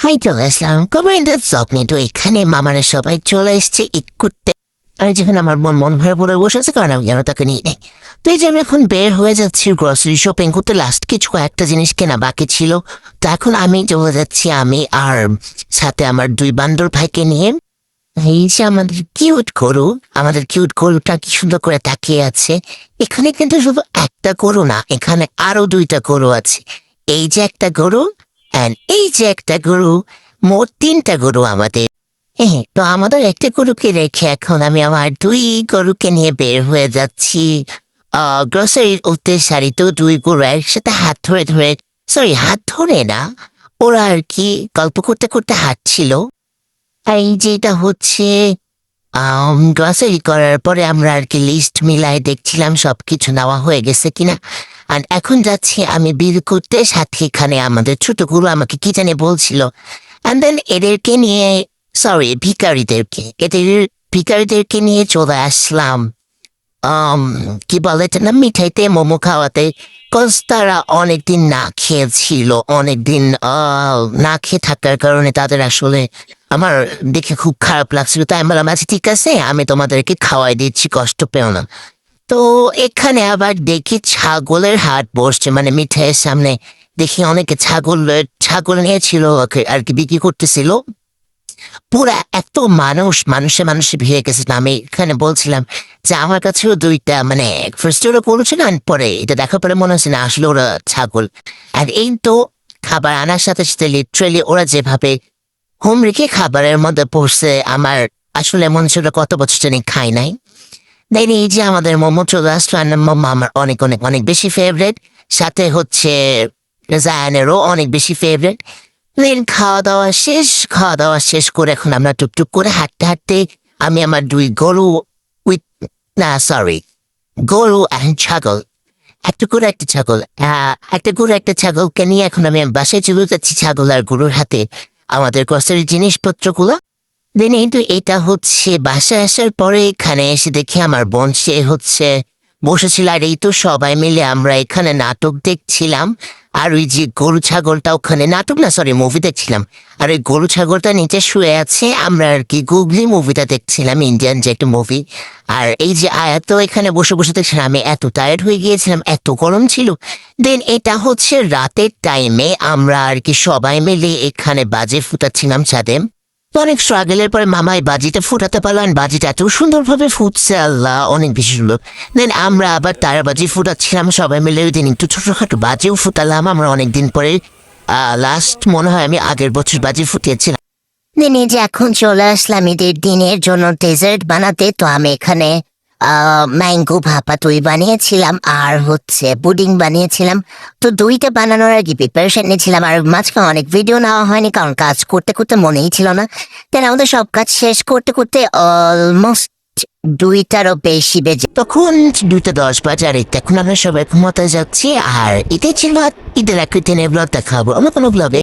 High চলে আসলাম কমেন্টের স্বপ্নে তো এখানে মামারা সবাই চলে এসছে ঈদ করতে। আমি যখন আমার মন মন ভরে পড়ে বসেছে কারণ আমি যেন তাকে নিয়ে নেই। তো এই যে আমি এখন বের হয়ে যাচ্ছি গ্রসারি শপিং করতে, লাস্ট কিছু কয়েকটা জিনিস কেনা বাকি ছিল। তো এখন আমি চলে যাচ্ছি, আমি আর সাথে আমার দুই বান্দর ভাইকে নিয়ে। এই যে আমাদের কিউট গরুটা কি সুন্দর করে তাকিয়ে আছে। এখানে কিন্তু শুধু একটা গরু না, এখানে আরো দুইটা গরু আছে। এই যে একটা গরু and এই যে একটা গরু, মোট তিনটা গরু আমাদের। হ্যাঁ, তো আমাদের একটা গরুকে রেখে এখন আমি আমার দুই গরুকে নিয়ে বের হয়ে যাচ্ছি গ্রসারির উদ্দেশ্যে। তো দুই গরু একসাথে হাত ধরে ধরে, সরি হাত ধরে না, ওরা আর কি গল্প করতে করতে হাঁটছিল। এই যেটা হচ্ছে গ্রসারি করার পরে আমরা আর কি লিস্ট মিলাই দেখছিলাম সবকিছু নেওয়া হয়ে গেছে কিনা। আর এখন যাচ্ছি আমি বিল করতে, সাথে এখানে আমাদের ছোট গুরু আমাকে কি জানে বলছিল। অ্যান্ড দেন এদেরকে নিয়ে, সরি ভিকারিদেরকে নিয়ে চলে আসলাম কি বলে এটা না, মিঠাইতে মোমো খাওয়াতে। কজ তারা অনেকদিন না খেয়েছিল, অনেকদিন না খেয়ে থাকার কারণে তাদের আসলে আমার দেখে খুব খারাপ লাগছিল। তাই আমি বললাম আচ্ছা ঠিক আছে, আমি তোমাদেরকে খাওয়াই দিচ্ছি, কষ্ট পেও না। তো এখানে আবার দেখি ছাগলের হাট বসছে, মানে মিঠাইয়ের সামনে দেখি অনেকে ছাগল নিয়েছিল আর কি বিক্রি করতেছিল। পুরা এত মানুষে ভিড়ে গেছে। আমি এখানে বলছিলাম যে আমার কাছেও দুইটা, মানে ফার্স্টে ওরা বলেছিল পরে এটা দেখার পরে মনে হচ্ছে না আসলে ওরা ছাগল। আর এই তো খাবার আনার সাথে সাথে লিটারেলি ওরা যেভাবে হোম রেখে খাবারের মধ্যে পড়ছে, আমার আসলে মনে হচ্ছে কত বছর জানি খাই নাই। দেন এই যে আমাদের মোমো চলে আসলো, আর মোমো আমার অনেক অনেক অনেক বেশি ফেভারেট, সাথে হচ্ছে জায়ানেরও অনেক বেশি ফেভারেট। দেন খাওয়া দাওয়া শেষ করে এখন আমরা টুকটুক করে হাঁটতে হাঁটতে, আমি আমার দুই গরু উইথ, না সরি, গরু অ্যান্ড ছাগল, একটা গরু একটা ছাগলকে নিয়ে এখন আমি বাসায় চলে যাচ্ছি ছাগল আর গরুর হাতে আমাদের গ্রসারি জিনিসপত্রগুলো। দেন কিন্তু এটা হচ্ছে বাসায় আসার পরে এখানে এসে দেখি আমার বোন সে হচ্ছে বসেছিল, আর এই তো সবাই মিলে আমরা এখানে নাটক দেখছিলাম। আর ওই যে গরু ছাগলটা ওখানে, নাটক না সরি মুভি দেখছিলাম, আর ওই গরু ছাগলটা নিচে শুয়ে আছে। আমরা আর কি গুগলি মুভিটা দেখছিলাম, ইন্ডিয়ান যে একটা মুভি। আর এই যে আয়াত এখানে বসে বসে দেখছিলাম, আমি এত টায়ার্ড হয়ে গিয়েছিলাম, এত গরম ছিল। দেন এটা হচ্ছে রাতের টাইমে আমরা আর কি সবাই মিলে এখানে বাজে ফুটাচ্ছিলাম ছাদে। তো অনেক স্ট্রাগলের পরে মামাই বাজিটা ফুটাতে পারলেন, বাজিটা এত সুন্দরভাবে ফুটছে, আল্লাহ অনেক বেশি সুন্দর। দেন আমরা আবার তারাবাজি ফুটাচ্ছিলাম সবাই মিলে, ওই দিন একটু ছোটখাটো বাজিও ফুটালাম আমরা অনেকদিন পরে। লাস্ট মনে হয় আমি আগের বছর বাজি ফুটিয়েছিলাম। দেন এই যে এখন চলে আসলাম ঈদের দিনের জন্য ডেজার্ট বানাতে। তো আমি এখানে ম্যাঙ্গো ভাপা দই বানিয়েছিলাম আর হচ্ছে পুডিং বানিয়েছিলাম। তো দইটা বানানোর আগে প্রিপারেশন নিয়েছিলাম, আর মাঝখানে অনেক ভিডিও নেওয়া হয়নি কারণ কাজ করতে করতে মনেই ছিল না। দেন আমাদের সব কাজ শেষ করতে করতে অলমোস্ট 2টারও বেশি বেজে, তখন 2:10 বাজে। আর এখন আমরা সবাই ঘুমাতে যাচ্ছি। আর এটাই ছিল ঈদের একদিনের ব্লগ, দেখাবো আমার কোনো ব্লগে।